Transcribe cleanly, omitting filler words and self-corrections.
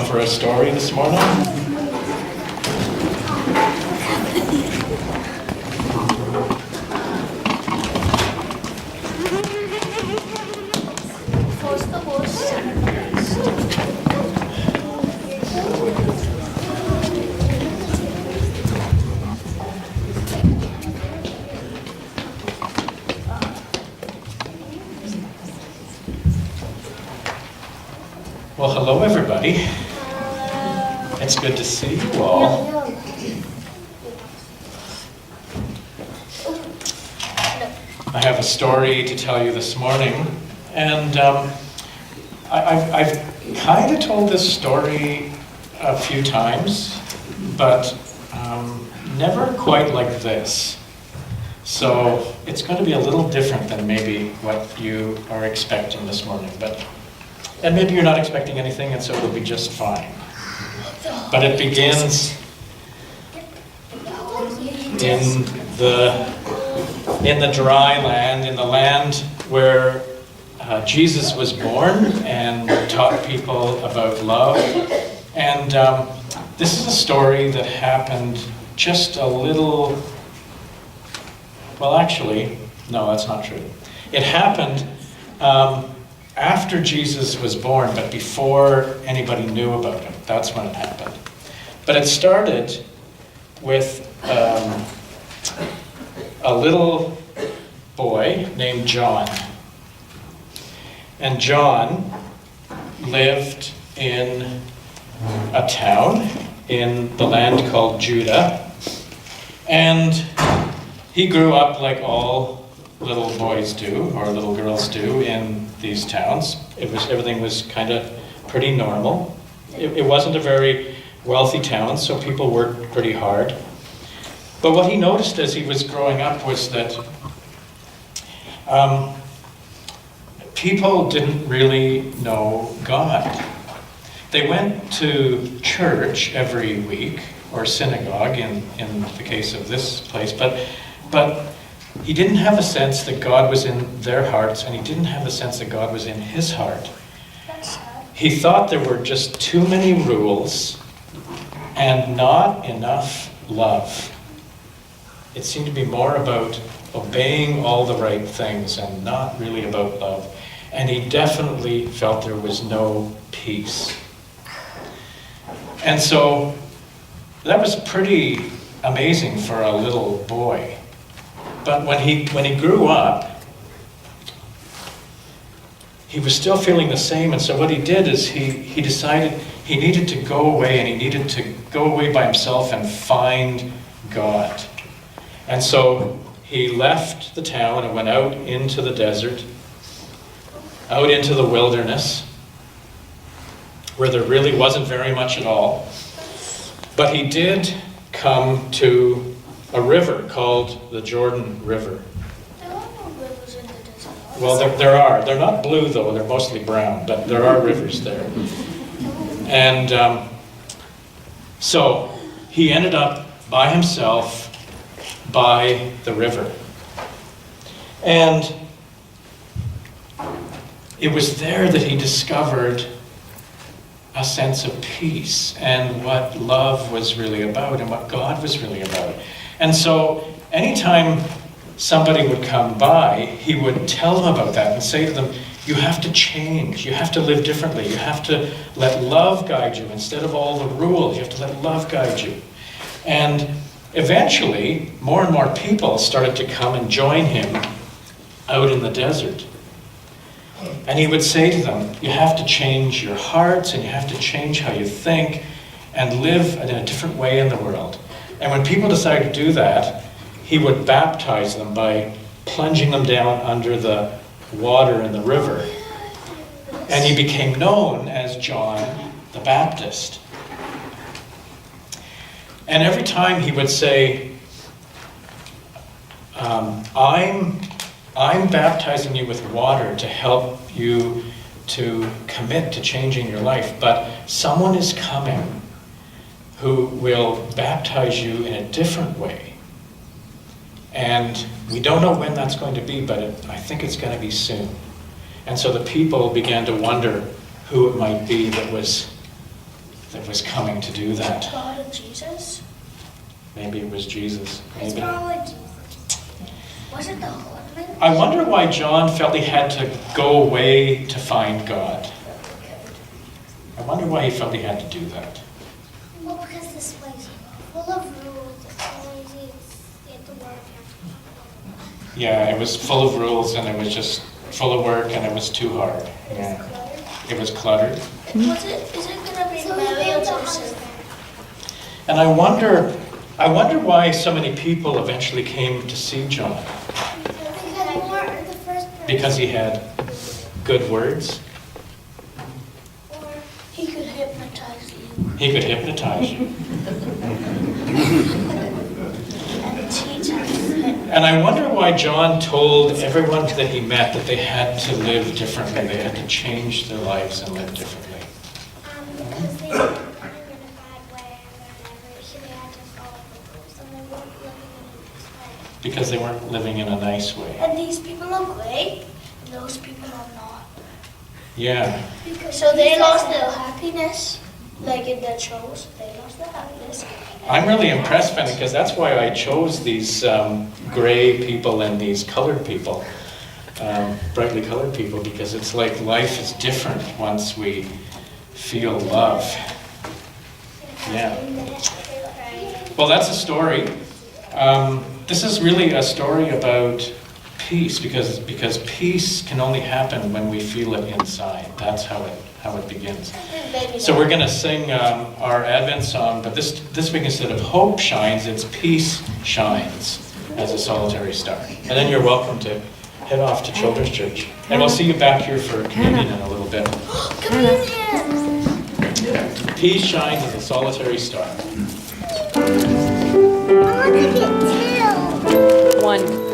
come for a story this morning? Well, hello everybody. It's good to see you all. I have a story to tell you this morning, and I've kind of told this story a few times, but never quite like this. So it's going to be a little different than maybe what you are expecting this morning, and maybe you're not expecting anything, and so it'll be just fine. But it begins in the dry land, in the land where Jesus was born and taught people about love. And this is a story that happened just a little, well actually, no, that's not true. It happened after Jesus was born, but before anybody knew about him. That's when it happened. But it started with a little boy named John. And John lived in a town in the land called Judah. And he grew up like all little boys do, or little girls do, in these towns. Everything was kind of pretty normal. It wasn't a very wealthy town, so people worked pretty hard. But what he noticed as he was growing up was that people didn't really know God. They went to church every week, or synagogue in the case of this place, but he didn't have a sense that God was in their hearts, and he didn't have a sense that God was in his heart. He thought there were just too many rules and not enough love. It seemed to be more about obeying all the right things and not really about love. And he definitely felt there was no peace. And so that was pretty amazing for a little boy. But when he grew up, he was still feeling the same, and so what he did is he decided he needed to go away, and he needed to go away by himself and find God. And so he left the town and went out into the desert, out into the wilderness, where there really wasn't very much at all. But he did come to a river called the Jordan River. There are no rivers in the desert. Well, there are. They're not blue, though. They're mostly brown, but there are rivers there. And so he ended up by himself by the river. And it was there that he discovered a sense of peace and what love was really about and what God was really about. And so anytime somebody would come by, he would tell them about that and say to them, you have to change, you have to live differently, you have to let love guide you instead of all the rules, you have to let love guide you. And eventually, more and more people started to come and join him out in the desert. And he would say to them, you have to change your hearts and you have to change how you think and live in a different way in the world. And when people decided to do that, he would baptize them by plunging them down under the water in the river. And he became known as John the Baptist. And every time he would say, I'm baptizing you with water to help you to commit to changing your life, but someone is coming who will baptize you in a different way. And we don't know when that's going to be, but I think it's going to be soon. And so the people began to wonder who it might be that was that was coming to do that. God and Jesus? Maybe it was Jesus. It's Maybe. probably Jesus. Was it the Holy? I wonder why John felt he had to go away to find God. I wonder why he felt he had to do that. Well, because this place is full of rules. It's noisy. It's the work. Yeah, it was full of rules and it was just full of work and it was too hard. Yeah. It was cluttered. Is it gonna be marriage or something? And I wonder why so many people eventually came to see John. Because he had good words. Or he could hypnotize you He could hypnotize you. and teach us. And I wonder why John told everyone that he met that they had to live differently. They had to change their lives and live differently. Because they were living in a bad way and they had to follow the rules and they weren't living in a nice way. Because they weren't living in a nice way. And these people are great and those people are not. Yeah. So they lost their happiness, like in their shows, they lost their happiness. I'm really impressed, Fanny, because that's why I chose these gray people and these colored people, brightly colored people, because it's like life is different once we feel love. Yeah. Well, that's a story. This is really a story about peace, because peace can only happen when we feel it inside. That's how it begins. So we're going to sing our Advent song, but this week instead of hope shines, it's peace shines as a solitary star. And then you're welcome to head off to Children's Church. And we'll see you back here for communion in a little bit. Peace shines as a solitary star. I want to get two. One.